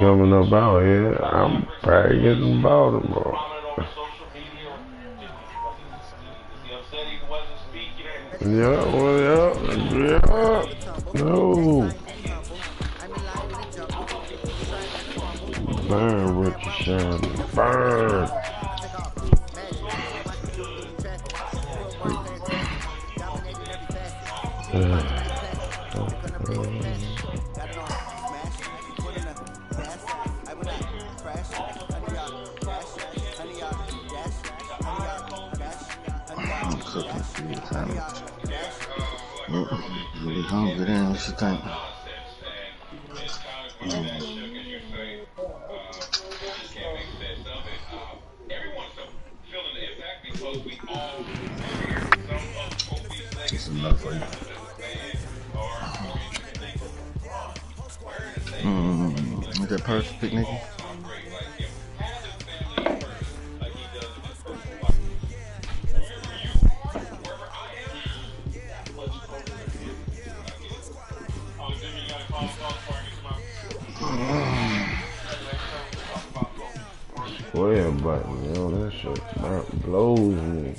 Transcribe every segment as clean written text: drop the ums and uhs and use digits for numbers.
coming up out here. I'm probably getting Baltimore. Yeah, well, yeah. No. Burn, Richardson. Burn. I'm cooking for you, Tommy. Really hungry then, what you think? It's enough for you. Is that perfect, nigga? Square button, yo, that shit blows me.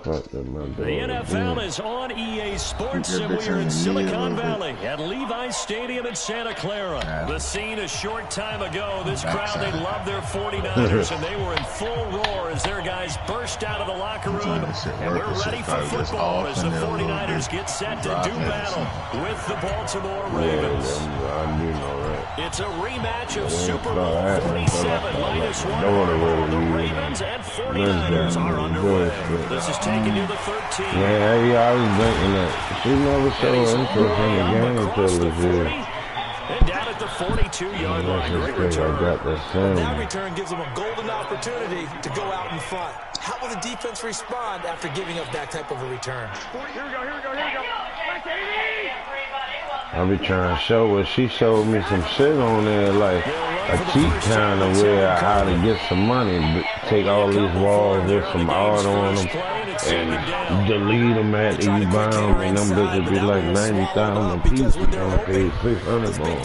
The NFL is on EA Sports, and we are in Silicon Valley at Levi's Stadium in Santa Clara. The scene a short time ago. This crowd, they love their 49ers, and they were in full roar as their guys burst out of the locker room. And we're ready for football as the 49ers get set to do battle with the Baltimore Ravens. It's a rematch of Super Bowl 47 -1. The Ravens and 49ers are underway. This is taking you to 13. Yeah, I was thinking that. She never showed interest in the game until this year. And down at the 42-yard line, great return. That return gives them a golden opportunity to go out in front. How will the defense respond after giving up that type of a return? Here we go. I be trying to show her. She showed me some shit on there, like a cheat kind of where how to get some money, take all these walls with some art on them, and delete them after you buy them, and them bitches be like 90,000 a piece, and I'm paid 600 for them.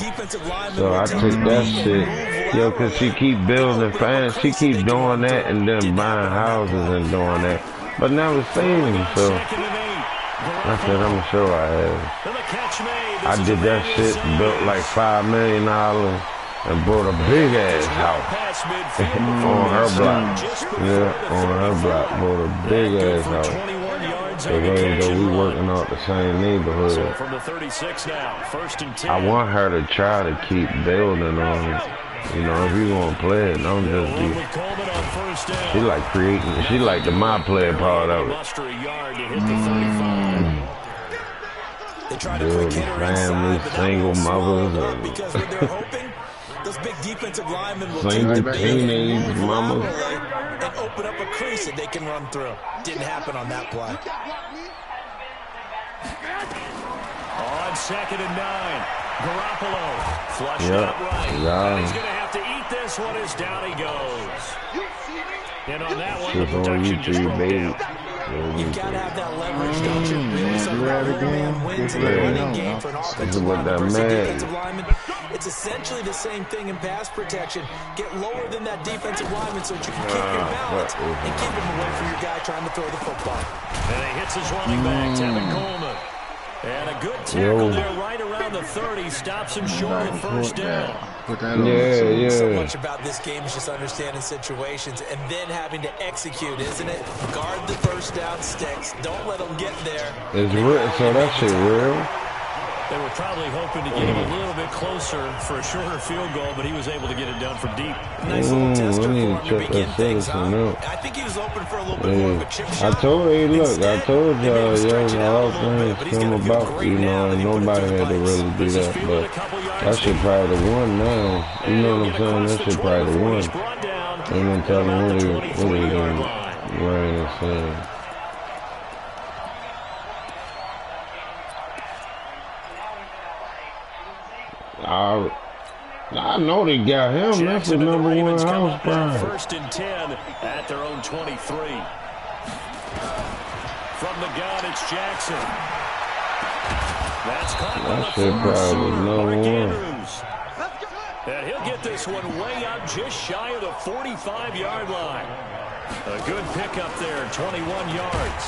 So I took that shit, yo, cause she keep building fans, she keep doing that and then buying houses and doing that, but never seen them, so I said I'm gonna show her I did that shit, built like $5 million and bought a big ass house on her block. Yeah, on her block, bought a big ass house. So even though we working out the same neighborhood, I want her to try to keep building on it. You know, if you gonna play it, don't just be. She like creating. She like the my player part of it. Building families, single mothers, those big defensive linemen will single teenage mamas, and open up a crease that they can run through. Didn't happen on that play. On 2nd and 9, Garoppolo flushed out right. And he's going to have to eat this one as down he goes. And on that one, the protection just broke down. You've got to have that leverage, don't you? Man wins in the running game for an offensive lineman versus a defensive lineman. It's essentially the same thing in pass protection. Get lower than that defensive lineman so that you can keep your balance and keep him away from your guy trying to throw the football. And he hits his running back, Tevin Coleman. And a good tackle there right around the 30 stops him short of first down. So much about this game is just understanding situations and then having to execute, isn't it? Guard the first down sticks. Don't let them get there. It's real, so that shit real. They were probably hoping to get him a little bit closer for a shorter field goal, but he was able to get it done from deep. Nice little tester for him to begin things, huh? I think he was open for a little bit more of a chip shot. I told her, look, I told y'all, all things come about, you know, and nobody had to really do that, but that shit probably the one now. You know what I'm saying? That shit probably the one. They didn't tell me what he was doing, wearing his saying. I know they got him. That's the #1 house prize. 1st and 10 at their own 23. From the gun, it's Jackson. That's caught by That the shit former probably Sooner, no Mark one. Andrews. And he'll get this one way up just shy of the 45-yard line. A good pickup there, 21 yards.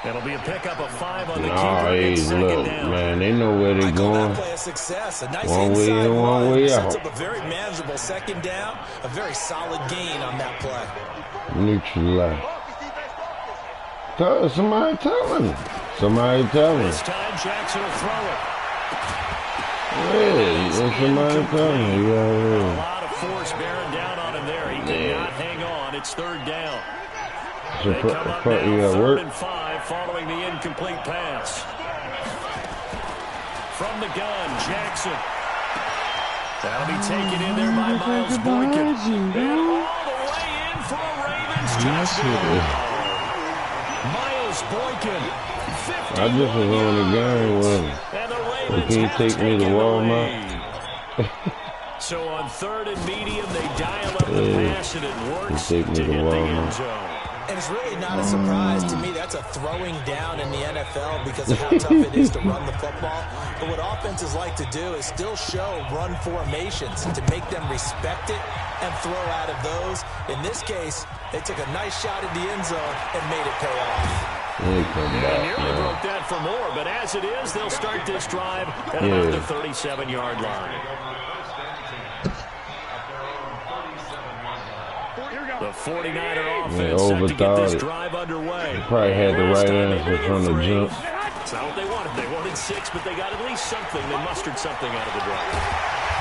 It'll be a pickup of 5 on the keeper. Hey, It's second look, down. man, they know where they going. Play a success. A nice One way in, one way sets out. up a very manageable second down. A very solid gain on that play. Neutralize. Somebody tell me. Somebody tell me. This time Jackson will throw it. Yeah, somebody tell me. A Yeah, lot of force bearing down on him there. He did not hang on. It's third down. So They come up now, you got 3rd work. and 5 following the incomplete pass. From the gun, Jackson. That'll be taken in there by Miles Boykin. And all the way in for a Ravens touchdown. Miles Boykin, 50. I just was on the game with him. And the So Ravens can you have take me to taken the Walmart? lead. So on 3rd and medium, they dial up the pass, and it works take me to to hit the end Walmart. zone. And it's really not a surprise to me. That's a throwing down in the NFL because of how tough it is to run the football. But what offenses like to do is still show run formations to make them respect it and throw out of those. In this case, they took a nice shot at the end zone and made it pay off. He come Yeah, back, nearly man. broke that for more, but as it is, they'll start this drive at about the 37-yard line. The 49er offense set to get this drive underway. Probably had the right answer from the jump. It's not what they wanted. They wanted 6, but they got at least something. They mustered something out of the drive.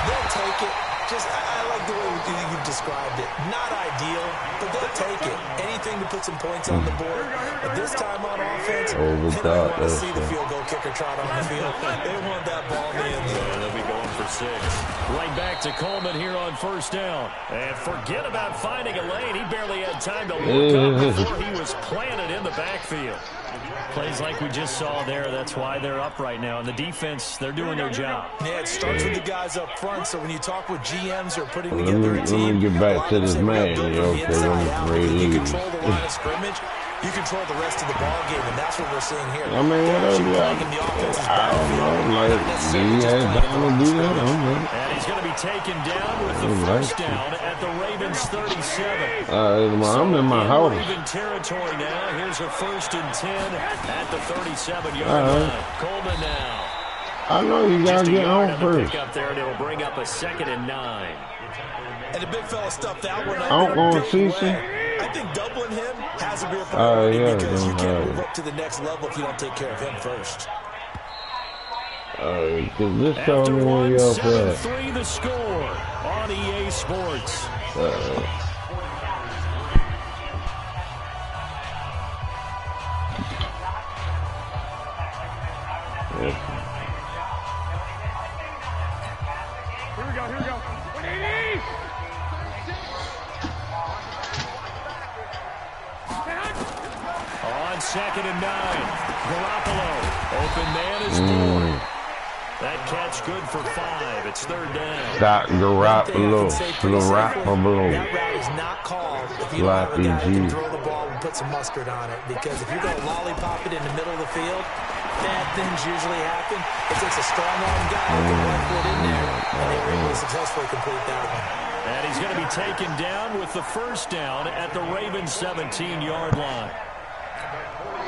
They'll take it. I like the way you described it. Not ideal, but they'll take it. Anything to put some points on the board. But this time on offense, they don't want to see the field goal kicker trot on the field. They want that ball in the end zone. They'll be going for 6. Right back to Coleman here on 1st down. And forget about finding a lane. He barely had time to look up before he was planted in the backfield. Plays like we just saw there. That's why they're up right now. And the defense, they're doing their job. Yeah, it starts with the guys up front. So when you talk with GMs or putting Let together me a team, get back to this man. Okay, let me you leave. control the line of scrimmage, you control the rest of the ball game, and that's what we're seeing here. I mean, whatever. I don't know. Like, do you have time to do that? I don't know. And he's going to be taken down with the first down at the Ravens 37. I'm in my house. Raven territory now. Here's a 1st and 10 at the 37-yard line. Coleman now. I know you got to get on first. Pick up there, and it'll bring up a 2nd and 9. And the big fella stuffed that one up. I'm going to see I think doubling him has to be a priority because you can't move up to the next level if you don't take care of him first. Because this told me where y'all at. 7-3 the score on EA Sports. Here we go. 180! On 2nd and 9, Garoppolo. Open man is Moore. That catch good for 5. It's 3rd down. Stop Garoppolo. Garoppolo. That route is not called if you don't have a guy who can throw the ball and put some mustard on it. Because if you're going to lollipop it in the middle of the field, bad things usually happen. It takes a strong arm guy who can run for it in there, and they were able to successfully complete that one. And he's going to be taken down with the first down at the Ravens 17-yard line.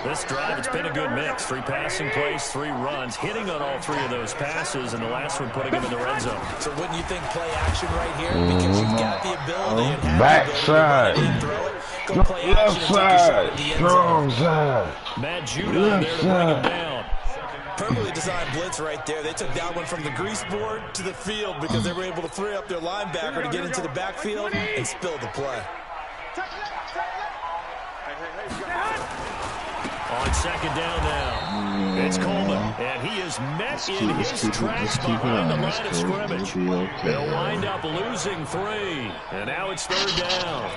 This drive, it's been a good mix. 3 passing plays, 3 runs, hitting on all 3 of those passes, and the last one putting him in the red zone. So wouldn't you think play action right here? Because you've got the ability and have Backside. the ability to throw it. Go play Left action and take a shot side. at the end Strong zone. side. Matt Judon there to bring him down. Perfectly designed blitz right there. They took that one from the grease board to the field because they were able to free up their linebacker to get into the backfield and spill the play. On 2nd down now, it's Coleman, and he is met in his tracks behind the line of scrimmage. They'll wind up losing 3, and now it's 3rd down.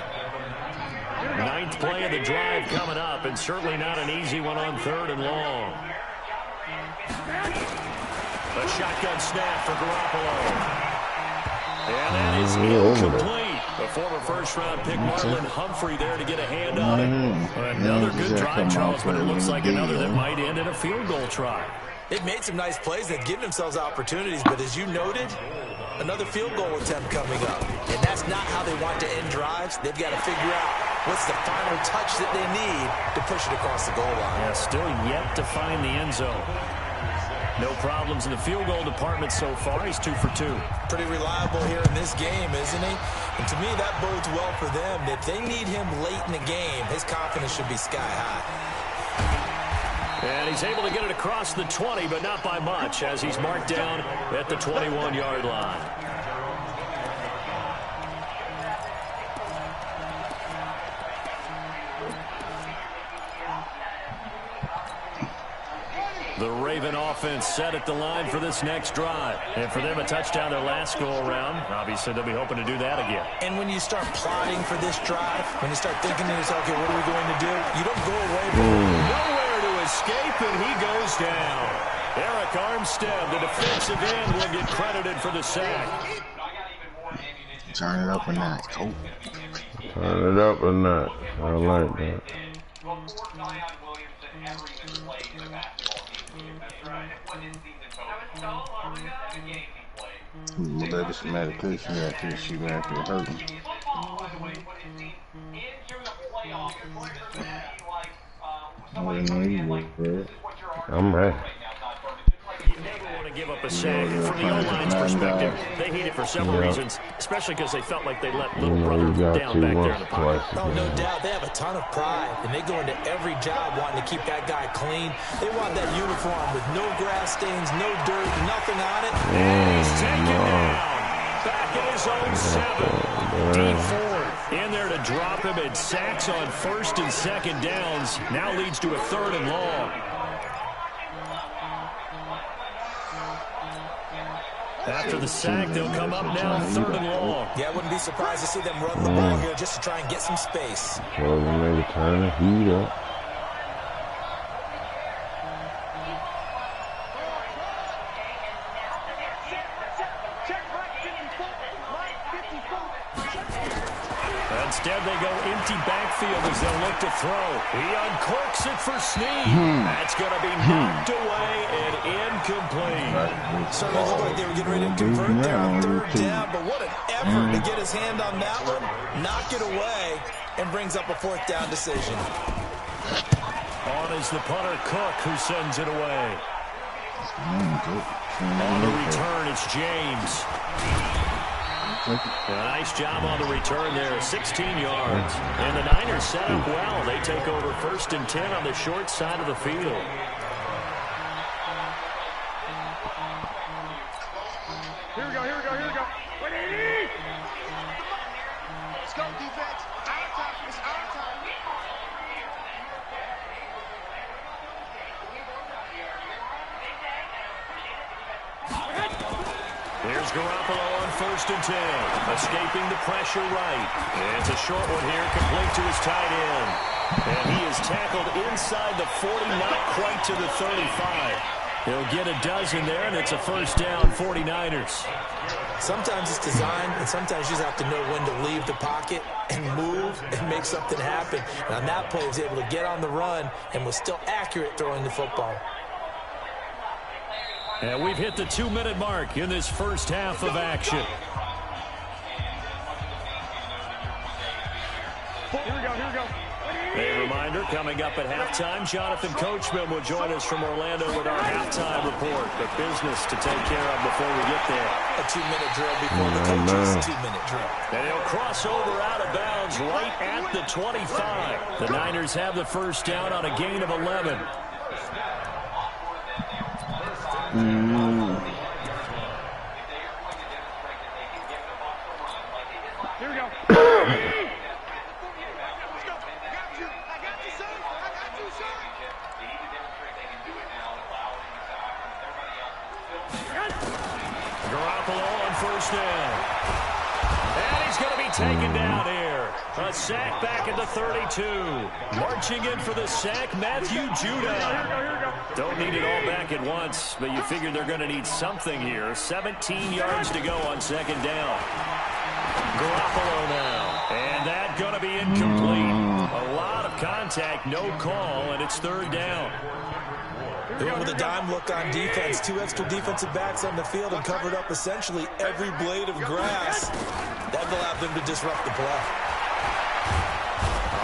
9th play of the drive coming up, and certainly not an easy one on 3rd and long. A shotgun snap for Garoppolo. And that is incomplete. The former first-round pick Marlon Humphrey there to get a hand on it. Another good drive, Charles, but it looks like another that might end in a field goal try. They've made some nice plays. They've given themselves opportunities, but as you noted, another field goal attempt coming up. And that's not how they want to end drives. They've got to figure out what's the final touch that they need to push it across the goal line. Yeah, still yet to find the end zone. No problems in the field goal department so far. He's 2 for 2. Pretty reliable here in this game, isn't he? And to me, that bodes well for them. If they need him late in the game, his confidence should be sky high. And he's able to get it across the 20, but not by much, as he's marked down at the 21-yard line. The Raven offense set at the line for this next drive. And for them, a touchdown their last go-around. Obviously, they'll be hoping to do that again. And when you start plotting for this drive, when you start thinking to yourself, okay, what are we going to do? You don't go away from nowhere to escape, and he goes down. Eric Armstead, the defensive end, will get credited for the sack. Turn it up a notch. Oh. Turn it up a notch. I like that. Look at this medication right there. She right there hurting. I'm ready. You never want to give up a sack. From the O-line's perspective, they hate it for several reasons, especially because they felt like they let little brother down back there in the pocket. Oh, no doubt. They have a ton of pride, and they go into every job wanting to keep that guy clean. They want that uniform with no grass stains, no dirt, nothing on it. And he's taken down. Back at his own 7. Deep forward in there to drop him, and sacks on 1st and 2nd downs. Now leads to a 3rd and long. After the sack, they'll come up now 3rd and long. Yeah, I wouldn't be surprised to see them run the ball here just to try and get some space. So they turn the heat up. Instead, they go empty backfield as they'll look to throw. He uncorks it for Snead. That's going to be knocked away and incomplete. Certainly looked like they were getting ready to convert there on 3rd down, but what an effort to get his hand on that one, knock it away, and brings up a 4th down decision. On is the punter Cook, who sends it away. On the return, it's James. A nice job on the return there, 16 yards. And the Niners set up well. They take over 1st and 10 on the short side of the field. Here we go, here we go, here we go. 180! Let's go, defense. Our time, it's our time. There's Garoppolo on 1st and 10. Escaping the pressure right. And it's a short one here, complete to his tight end. And he is tackled inside the 40, not quite to the 35. He'll get a dozen there, and it's a 1st down, 49ers. Sometimes it's designed, and sometimes you just have to know when to leave the pocket and move and make something happen. And on that play, he was able to get on the run and was still accurate throwing the football. And we've hit the 2-minute mark in this first half of action. Here we go, here we go. A reminder, coming up at halftime, Jonathan Coachman will join us from Orlando with our halftime report. The business to take care of before we get there. A 2-minute drill before the coach's 2-minute drill. And he'll cross over out of bounds right at the 25. The Niners have the 1st down on a gain of 11. Here we go. Garoppolo on 1st down. And he's going to be taken down here. A sack back at the 32. Marching in for the sack, Matthew Judah. Don't need it all back at once, but you figure they're going to need something here. 17 yards to go on 2nd down. Garoppolo now. And that going to be incomplete. A lot of contact, no call, and it's third down. Doing with a dime look on defense. 2 extra defensive backs on the field and covered up essentially every blade of grass. That allowed them to disrupt the play.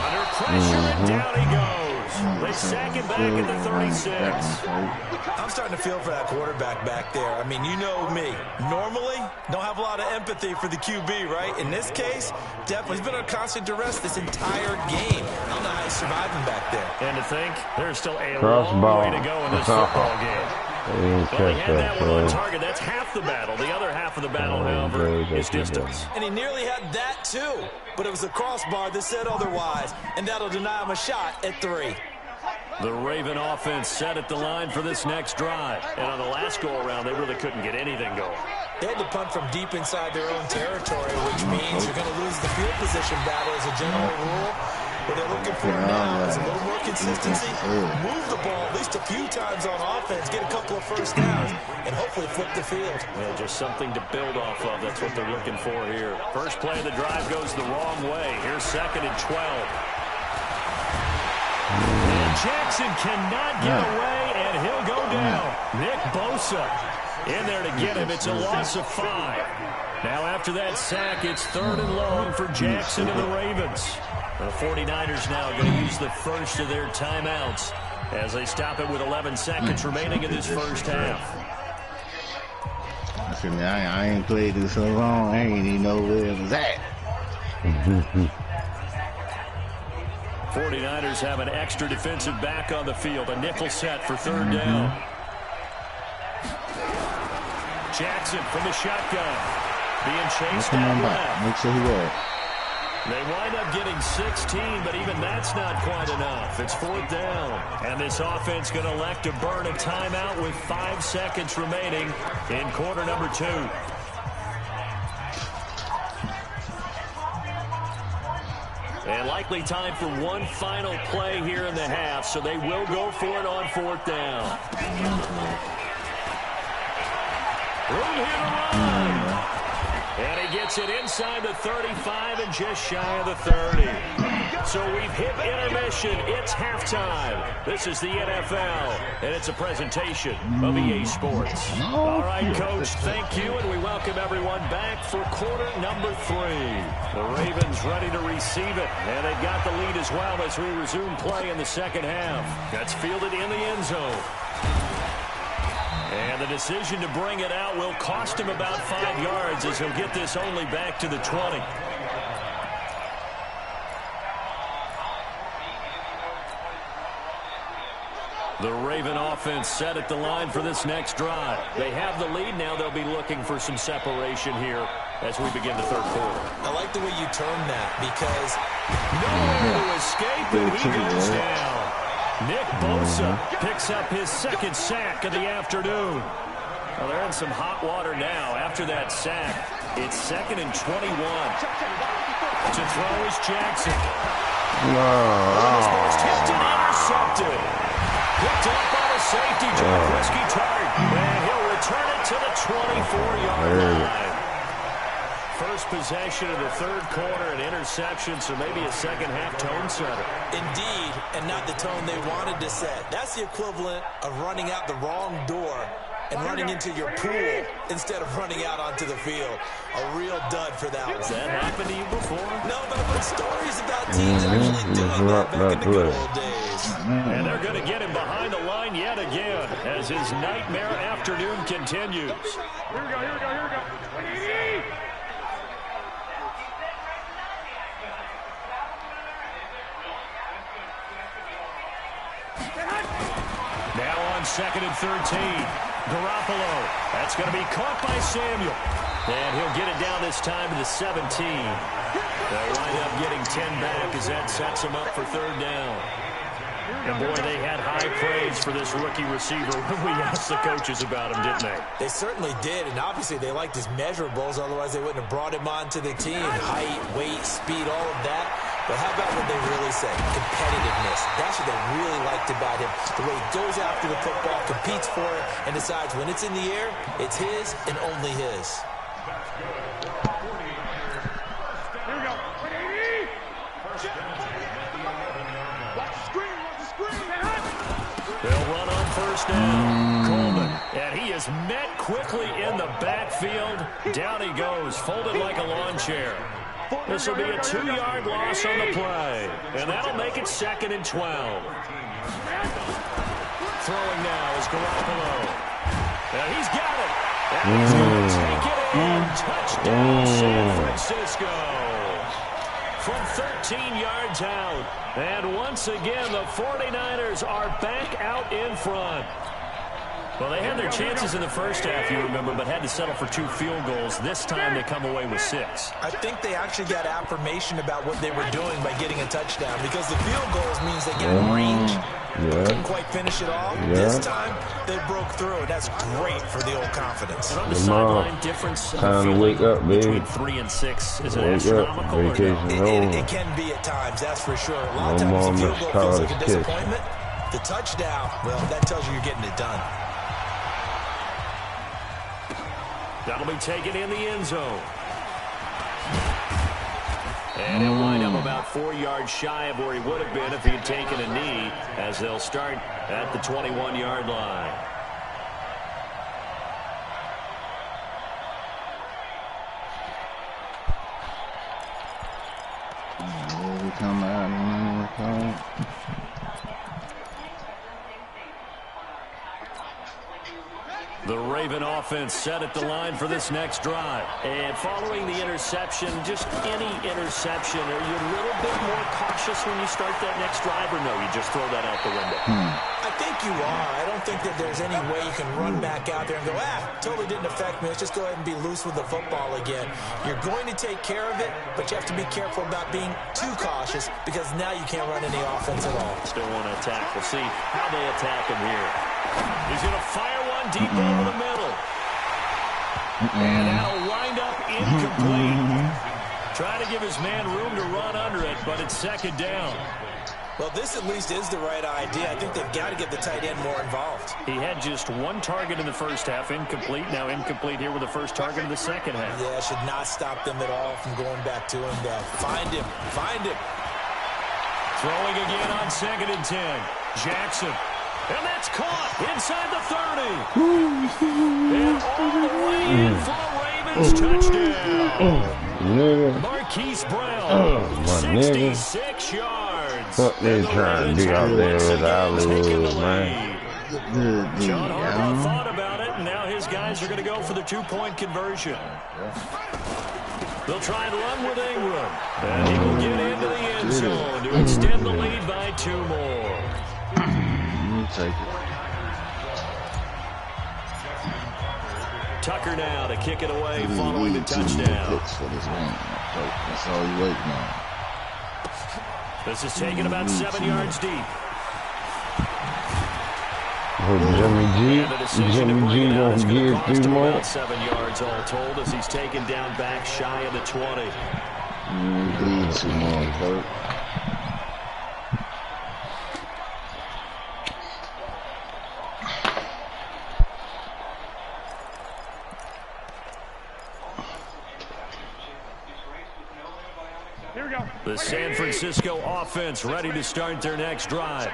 Under pressure, and down he goes. They sack him back at the 36. I'm starting to feel for that quarterback back there. I mean, you know me. Normally, don't have a lot of empathy for the QB, right? In this case, definitely he's been under constant duress this entire game. I don't know how he's surviving back there. And to think, there's still a long way to go in this football game. Well, he had that one on target. That's half the battle. The other half of the battle, however, is distance. And he nearly had that, too. But it was a crossbar that said otherwise, and that'll deny him a shot at 3. The Raven offense set at the line for this next drive. And on the last go-around, they really couldn't get anything going. They had to punt from deep inside their own territory, which means you're going to lose the field position battle as a general rule. What they're looking for now is a little more consistency. Move the ball at least a few times on offense, get a couple of first downs, and hopefully flip the field. Yeah, just something to build off of. That's what they're looking for here. First play of the drive goes the wrong way. Here's 2nd and 12. And Jackson cannot get away, and he'll go down. Nick Bosa in there to get him. It's a loss of 5. Now after that sack, it's 3rd and long for Jackson and the Ravens. The 49ers now going to use the first of their timeouts as they stop it with 11 seconds remaining in this first half. I said, man, I ain't played this so long, I ain't even know where it was at. 49ers have an extra defensive back on the field. A nickel set for 3rd down. Jackson from the shotgun. Being chased out left. Make sure he was. They wind up getting 16, but even that's not quite enough. It's 4th down. And this offense going to elect to burn a timeout with 5 seconds remaining in quarter number 2. And likely time for one final play here in the half, so they will go for it on 4th down. Room here to run. And he gets it inside the 35 and just shy of the 30. So we've hit intermission. It's halftime. This is the NFL, and it's a presentation of EA Sports. All right, Coach, thank you, and we welcome everyone back for quarter number 3. The Ravens ready to receive it, and they've got the lead as well as we resume play in the second half. That's fielded in the end zone. And the decision to bring it out will cost him about 5 yards as he'll get this only back to the 20. The Raven offense set at the line for this next drive. They have the lead now. They'll be looking for some separation here as we begin the 3rd quarter. I like the way you term that because nowhere to escape, and he goes down. Nick Bosa picks up his 2nd sack of the afternoon. Well, they're in some hot water now. After that sack, it's 2nd and 21. To throw is Jackson. Almost tipped and intercepted. Picked up by the safety, Jack Risky Tart. And he'll return it to the 24-yard line. First possession of the 3rd quarter, an interception, so maybe a second-half tone setter. Indeed, and not the tone they wanted to set. That's the equivalent of running out the wrong door and running into your pool instead of running out onto the field. A real dud for that one. Has that happened to you before? No, but I've heard stories about teams actually doing that back in the good old days. And they're going to get him behind the line yet again as his nightmare afternoon continues. Here we go, here we go, here we go. Now on 2nd and 13. Garoppolo. That's going to be caught by Samuel. And he'll get it down this time to the 17. They'll wind up getting 10 back as that sets him up for 3rd down. And boy, they had high praise for this rookie receiver when we asked the coaches about him, didn't they? They certainly did, and obviously they liked his measurables, otherwise they wouldn't have brought him onto the team. Height, weight, speed, all of that. But how about what they really said? Competitiveness. That's what they really liked about him. The way he goes after the football, competes for it, and decides when it's in the air, it's his and only his. They'll run on first down. Coleman, and he is met quickly in the backfield. Down he goes, folded like a lawn chair. This will be a 2-yard loss on the play, and that'll make it 2nd and 12. Throwing now is Garoppolo. And he's got it. And he's going to take it in. Touchdown, San Francisco. From 13 yards out. And once again, the 49ers are back out in front. Well, they had their chances in the first half, you remember, but had to settle for 2 field goals. This time they come away with 6. I think they actually got affirmation about what they were doing by getting a touchdown, because the field goals means they got range. Couldn't quite finish it off. This time, they broke through. That's great for the old confidence. And on the sideline, difference time to wake up, baby. Between 3 and 6 is it astronomical? It can be at times, that's for sure. A lot of times the field goal feels like a disappointment. The touchdown, well, that tells you you're getting it done. That'll be taken in the end zone. And he'll wind up about 4 yards shy of where he would have been if he had taken a knee, as they'll start at the 21-yard line. We come out and The Raven offense set at the line for this next drive. And following the interception, just any interception, are you a little bit more cautious when you start that next drive, or no, you just throw that out the window? I think you are. I don't think that there's any way you can run back out there and go, totally didn't affect me. Let's just go ahead and be loose with the football again. You're going to take care of it, but you have to be careful about being too cautious, because now you can't run any offense at all. Still want to attack. We'll see how they attack him here. He's going to fire one deep over the middle. And that'll wind up incomplete. Trying to give his man room to run under it, but it's 2nd down. Well, this at least is the right idea. I think they've got to get the tight end more involved. He had just 1 target in the first half, incomplete. Now incomplete here with the first target in the second half. Yeah, should not stop them at all from going back to him, though. Find him. Throwing again on 2nd and 10. Jackson. And that's caught inside the 30. And all the way in for a Ravens touchdown. Marquise Brown, 66 yards. What they trying to do out there with Hollywood, man? John Harbaugh thought about it, and now his guys are going to go for the 2-point conversion. They'll try and run with Ingram. And he will get into the end zone to extend the lead by 2 more. take it. Tucker now to kick it away following the touchdown. For this game. That's all you waiting on. This is taken about 7 yards deep. Jimmy G gonna give 3 more. About 7 yards all told as he's taken down back shy of the 20. Need 2 more, Bert. The San Francisco offense ready to start their next drive.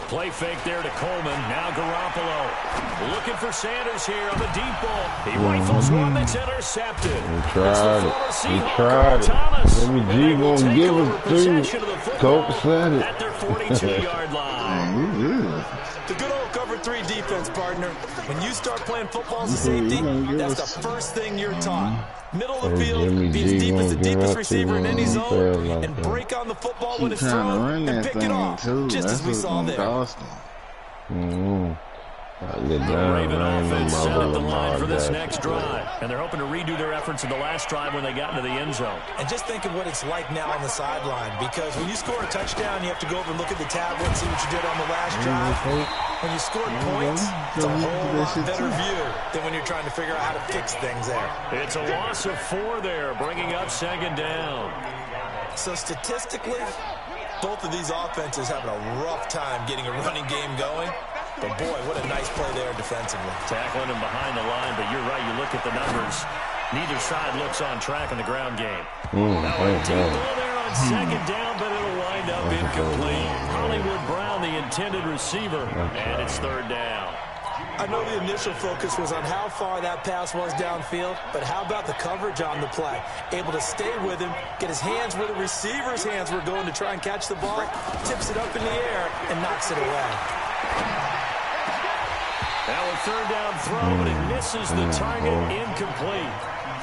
Play fake there to Coleman. Now Garoppolo. Looking for Sanders here on the deep ball. He rifles one that's intercepted. He tried it. He tried it. Jimmy G gonna give us 3. Cope said it. At their 42-yard line. The good old cover 3 defense, partner. When you start playing football as a safety, that's the first thing you're taught. Middle of the field, be as deep as the deepest receiver in any zone, and break on the football when it's thrown, and pick it off, just as we saw there. The Raven offense set up the line for this next drive, and they're hoping to redo their efforts in the last drive when they got into the end zone. And just think of what it's like now on the sideline, because when you score a touchdown, you have to go over and look at the tablet and see what you did on the last drive. When you scored points, it's a whole lot better view than when you're trying to figure out how to fix things there. It's a loss of 4 there, bringing up 2nd down. So statistically, both of these offenses having a rough time getting a running game going. But boy, what a nice play there defensively. Tackling him behind the line, but you're right, you look at the numbers. Neither side looks on track in the ground game. Now a deep ball there on second down, but it'll wind up incomplete. Hollywood Brown, the intended receiver, and it's third down. I know the initial focus was on how far that pass was downfield, but how about the coverage on the play? Able to stay with him, get his hands where the receiver's hands were going to try and catch the ball, tips it up in the air, and knocks it away. Now a third down throw, but it misses the target, incomplete.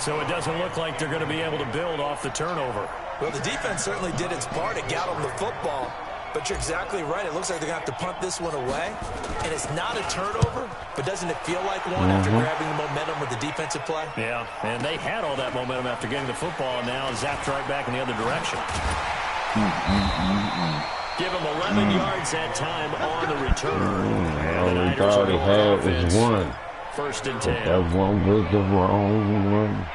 So it doesn't look like they're going to be able to build off the turnover. Well, the defense certainly did its part to get them the football. But you're exactly right. It looks like they're going to have to punt this one away. And it's not a turnover, but doesn't it feel like one after grabbing the momentum with the defensive play? Yeah, and they had all that momentum after getting the football, and now zapped right back in the other direction. Give him 11 yards that time on the return. All we thought he had was one. First and 10. That one was the wrong one.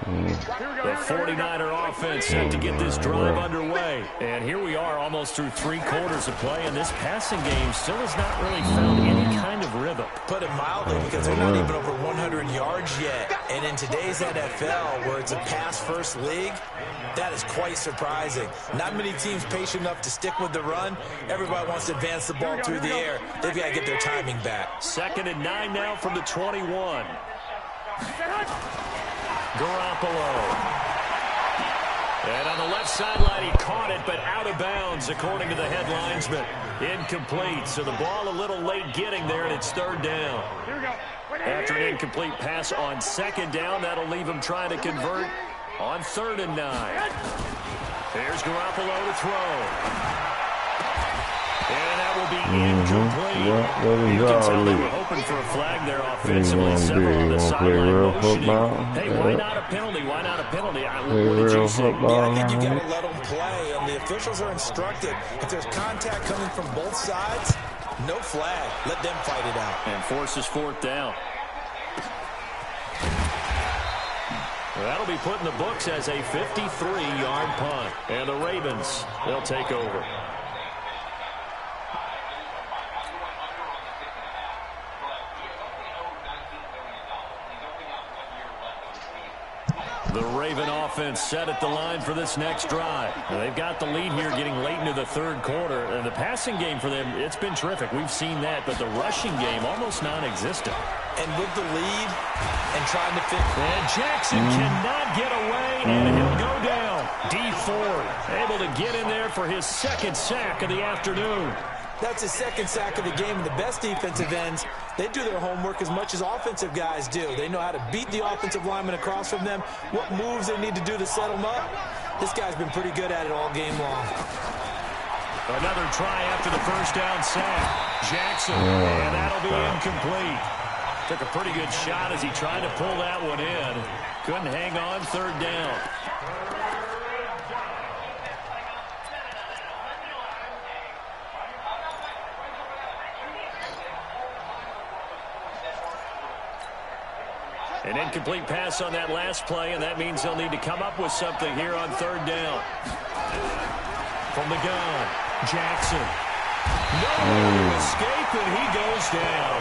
The 49er offense set to get this drive underway. And here we are almost through 3 quarters of play, and this passing game still has not really found any kind of rhythm. Put it mildly, because they're not even over 100 yards yet. And in today's NFL, where it's a pass-first league, that is quite surprising. Not many teams patient enough to stick with the run. Everybody wants to advance the ball through the air. They've got to get their timing back. 2nd and 9 now from the 21. Garoppolo. And on the left sideline, he caught it, but out of bounds, according to the head linesman. Incomplete, so the ball a little late getting there, and it's third down. After an incomplete pass on 2nd down, that'll leave him trying to convert on 3rd and 9. Here's Garoppolo to throw. And that will be incomplete. You can tell they were hoping for a flag there offensively. Several on the sideline motioning. Hey, why not a penalty? Why not a penalty? What did you say? Yeah, I think you got to let them play, and the officials are instructed. If there's contact coming from both sides, no flag. Let them fight it out. And forces 4th down. That'll be put in the books as a 53-yard punt. And the Ravens, they'll take over. The Raven offense set at the line for this next drive. Now, they've got the lead here getting late into the 3rd quarter. And the passing game for them, it's been terrific. We've seen that. But the rushing game, almost non-existent. And with the lead and trying to fit. And Jackson cannot get away, and he'll go down. D Ford able to get in there for his 2nd sack of the afternoon. That's his 2nd sack of the game. And the best defensive ends, they do their homework as much as offensive guys do. They know how to beat the offensive lineman across from them, what moves they need to do to set them up. This guy's been pretty good at it all game long. Another try after the 1st down sack. Jackson, and that'll be incomplete. Took a pretty good shot as he tried to pull that one in. Couldn't hang on 3rd down. An incomplete pass on that last play, and that means they'll need to come up with something here on 3rd down. From the gun, Jackson. No escape, and he goes down.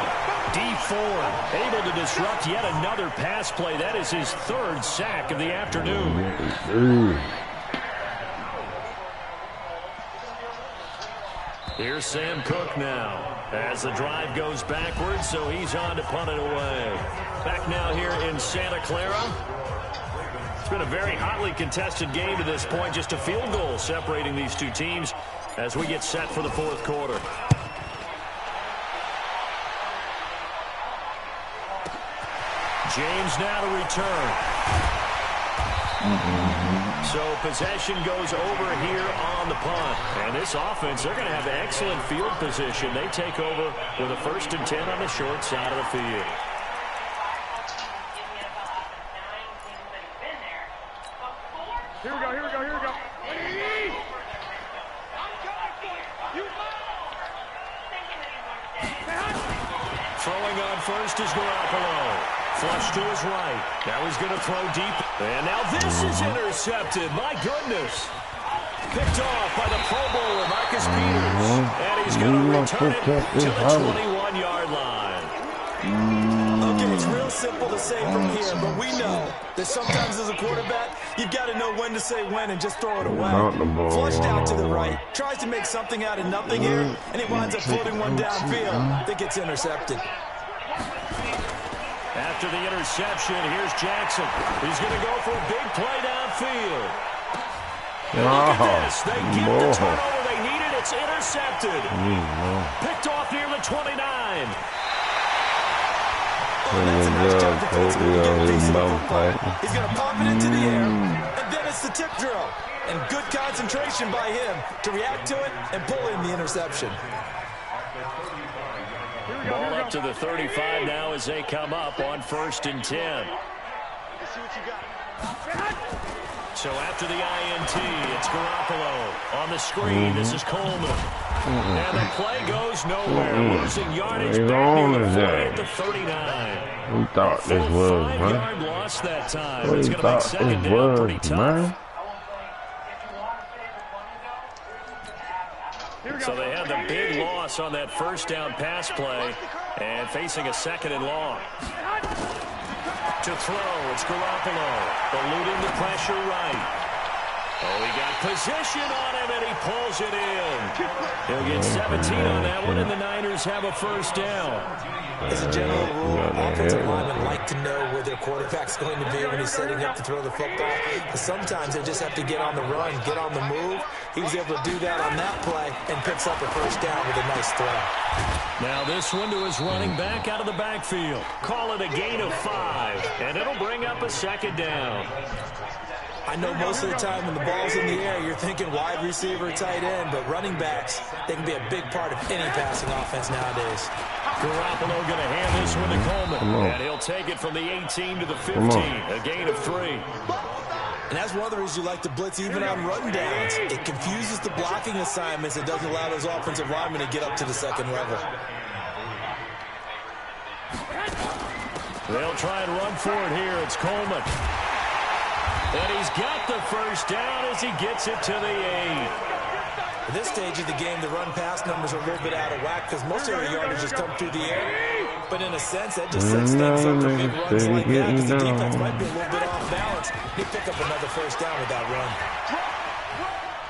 D Ford able to disrupt yet another pass play. That is his 3rd sack of the afternoon. Here's Sam Cook now as the drive goes backwards, so he's on to punt it away. Back now here in Santa Clara. It's been a very hotly contested game to this point. Just a field goal separating these two teams as we get set for the 4th quarter. James now to return. So possession goes over here on the punt. And this offense, they're going to have excellent field position. They take over with a 1st and 10 on the short side of the field. Here we go, here we go, here we go. Throwing on first is Garoppolo. Flush to his right. Now he's going to throw deep. And now this is intercepted. My goodness. Picked off by the Pro Bowler, Marcus Peters. And he's going to return it to the 21-yard line. simple to say from here, but we know that sometimes as a quarterback, you've got to know when to say when and just throw it away. Flushed out to the right, tries to make something out of nothing here, and he winds up floating one downfield that gets intercepted. After the interception, here's Jackson. He's going to go for a big play downfield. And look at this. They get the turnover they needed. It's intercepted. Picked off near the 29. That's a nice job for Pittsburgh to get a piece of the football. He's going to pop it into the air, and then it's the tip drill. And good concentration by him to react to it and pull in the interception. Ball up to the 35 now as they come up on 1st and 10. Let's see what you got. So after the INT, it's Garoppolo. On the screen, this is Coleman. And the play goes nowhere. Losing yardage back near the 40 at the 39. We thought this was, man. 5-yard loss that time. We It's going to make second down pretty tough. Man. So they had the big loss on that first down pass play and facing a 2nd and long. To throw, it's Garoppolo, eluding the pressure right. Oh, he got position on him, and he pulls it in. He'll get 17 on that one, and the Niners have a 1st down. As a general rule, offensive linemen like to know where their quarterback's going to be when he's setting up to throw the football. But sometimes they just have to get on the run, get on the move. He was able to do that on that play and picks up a 1st down with a nice throw. Now this one to his running back out of the backfield. Call it a gain of 5, and it'll bring up a 2nd down. I know most of the time when the ball's in the air, you're thinking wide receiver, tight end, but running backs, they can be a big part of any passing offense nowadays. Garoppolo going to hand this one to Coleman, and he'll take it from the 18 to the 15, a gain of 3. And that's one of the reasons you like to blitz even on run downs. It confuses the blocking assignments. It doesn't allow those offensive linemen to get up to the 2nd level. They'll try and run for it here. It's Coleman. And he's got the 1st down as he gets it to the 8. At this stage of the game, the run-pass numbers are a little bit out of whack because most of their yardage has come through the air. But in a sense, that just sets things up for big runs like that because the defense might be a little bit off balance. He pick up another 1st down with that run.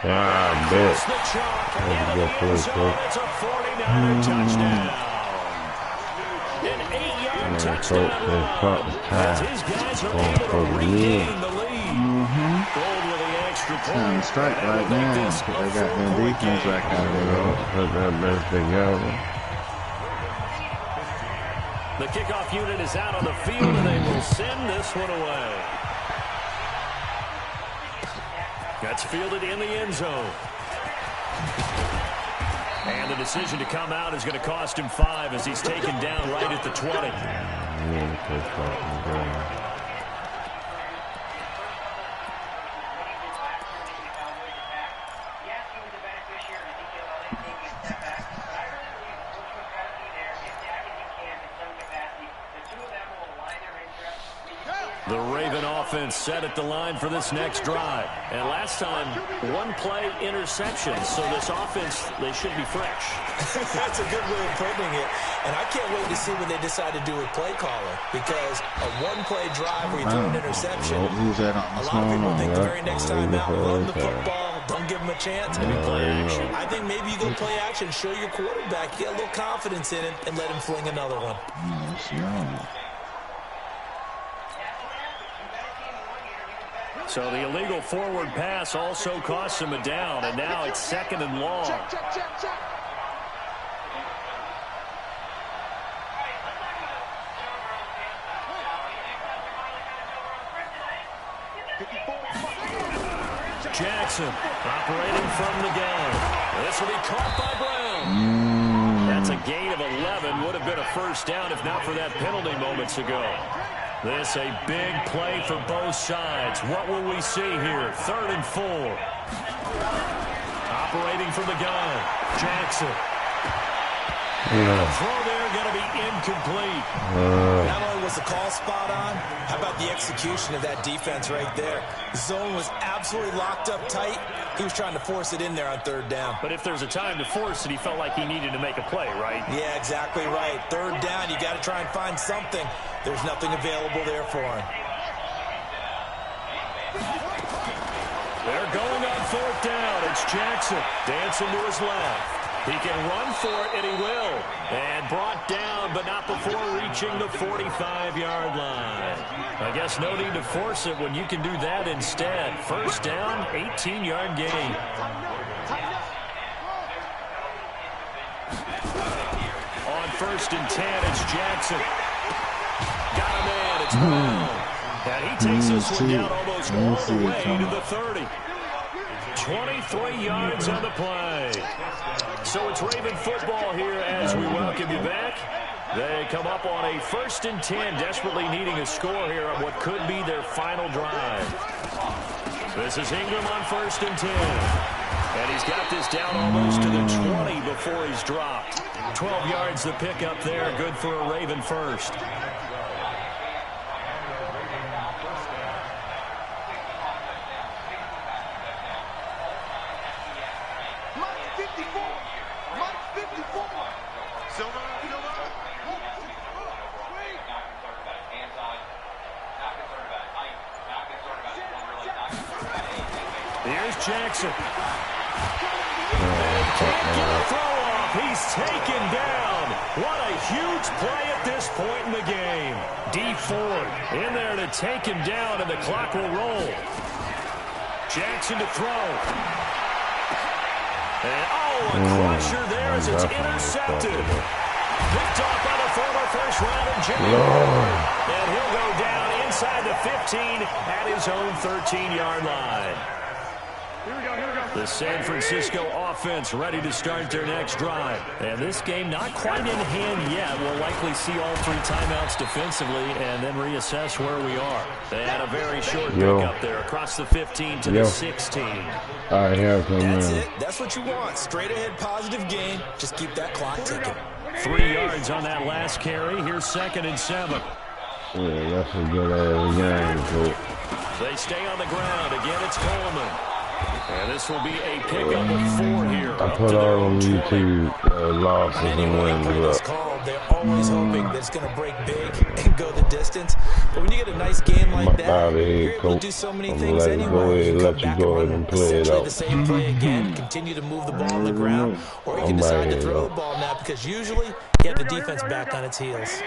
I bet. The chalk into the end zone. It's a 49er touchdown. An 8-yard touchdown run. As his guys are able to regain the lead. Gold with the extra point. Strike right now. They got their defense back out there. Put that best together. The kickoff unit is out on the field, and they will send this one away. That's fielded in the end zone. And the decision to come out is going to cost him 5 as he's taken down right at the 20. The Raven offense set at the line for this next drive. And last time, 1-play interception. So this offense, they should be fresh. That's a good way of putting it. And I can't wait to see what they decide to do with play calling. Because a 1-play drive where you throw an interception, a lot of people think the very next time out, run the football, don't give them a chance. Maybe play action. I think maybe you go play action, show your quarterback, get a little confidence in it, and let him fling another one. So the illegal forward pass also costs him a down, and now it's 2nd and long. Jackson operating from the gun. This will be caught by Brown. That's a gain of 11. Would have been a 1st down if not for that penalty moments ago. This a big play for both sides. What will we see here? 3rd and 4. Operating from the gun. Jackson. The throw there going to be incomplete. Not only was the call spot on, how about the execution of that defense right there? The zone was absolutely locked up tight. He was trying to force it in there on third down. But if there's a time to force it, he felt like he needed to make a play, right? Yeah, exactly right. Third down, you got to try and find something. There's nothing available there for him. They're going on fourth down. It's Jackson dancing to his left. He can run for it, and he will. And brought down, but not before reaching the 45-yard line. I guess no need to force it when you can do that instead. First down, 18-yard gain. On first and 10, it's Jackson. Got a man, it's Brown. And he takes this one down almost all the way to the 30. 23 yards on the play. So it's Raven football here as we welcome you back. They come up on a first and 10, desperately needing a score here on what could be their final drive. This is Ingram on first and 10. And he's got this down almost to the 20 before he's dropped. 12 yards the pickup there, good for a Raven first. Here's Jackson. Can't get a throw off. He's taken down. What a huge play at this point in the game. D Ford in there to take him down, and the clock will roll. Jackson to throw. And a crusher there as it's intercepted. Picked off by the former first rounder, Jimmy Ward. And he'll go down inside the 15 at his own 13-yard line. The San Francisco offense ready to start their next drive. And this game not quite in hand yet. We'll likely see all three timeouts defensively and then reassess where we are. They had a very short pickup there across the 15 to the 16. That's it. That's what you want. Straight ahead positive gain. Just keep that clock ticking. 3 yards on that last carry. Here's second and 7. Yeah, that's a good game, too. They stay on the ground. Again, it's Coleman. And this will be a pickup of 4 here. I put all of them YouTube losses and wins up. They're always hoping that it's going to break big and go the distance. But when you get a nice game like that, you're able to do so many things anyway. Let you go ahead and play it out. The same play again, continue to move the ball on the ground, or you can decide to throw the ball now because usually you have the defense back on its heels.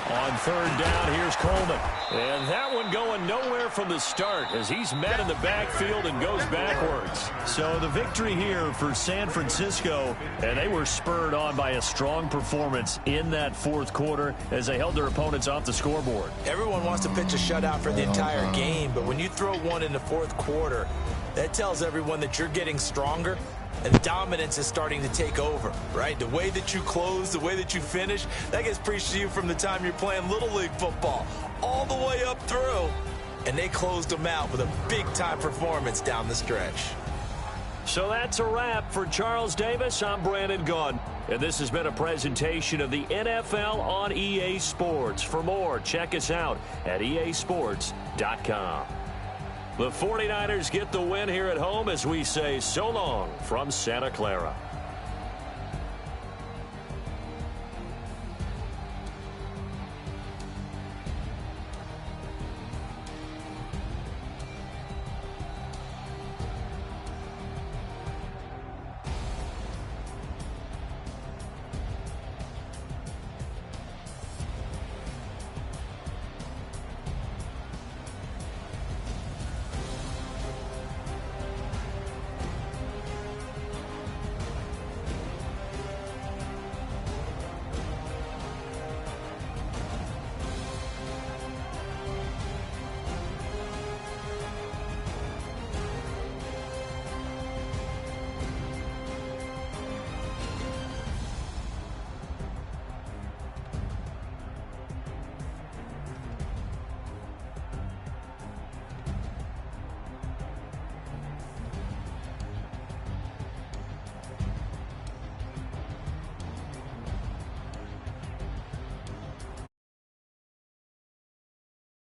On third down, here's Coleman. And that one going nowhere from the start as he's met in the backfield and goes backwards. So the victory here for San Francisco, and they were spurred on by a strong performance in that fourth quarter as they held their opponents off the scoreboard. Everyone wants to pitch a shutout for the entire game, but when you throw one in the fourth quarter, that tells everyone that you're getting stronger. And dominance is starting to take over, right? The way that you close, the way that you finish, that gets preached to you from the time you're playing Little League football all the way up through. And they closed them out with a big-time performance down the stretch. So that's a wrap for Charles Davis. I'm Brandon Gunn. And this has been a presentation of the NFL on EA Sports. For more, check us out at easports.com. The 49ers get the win here at home as we say so long from Santa Clara.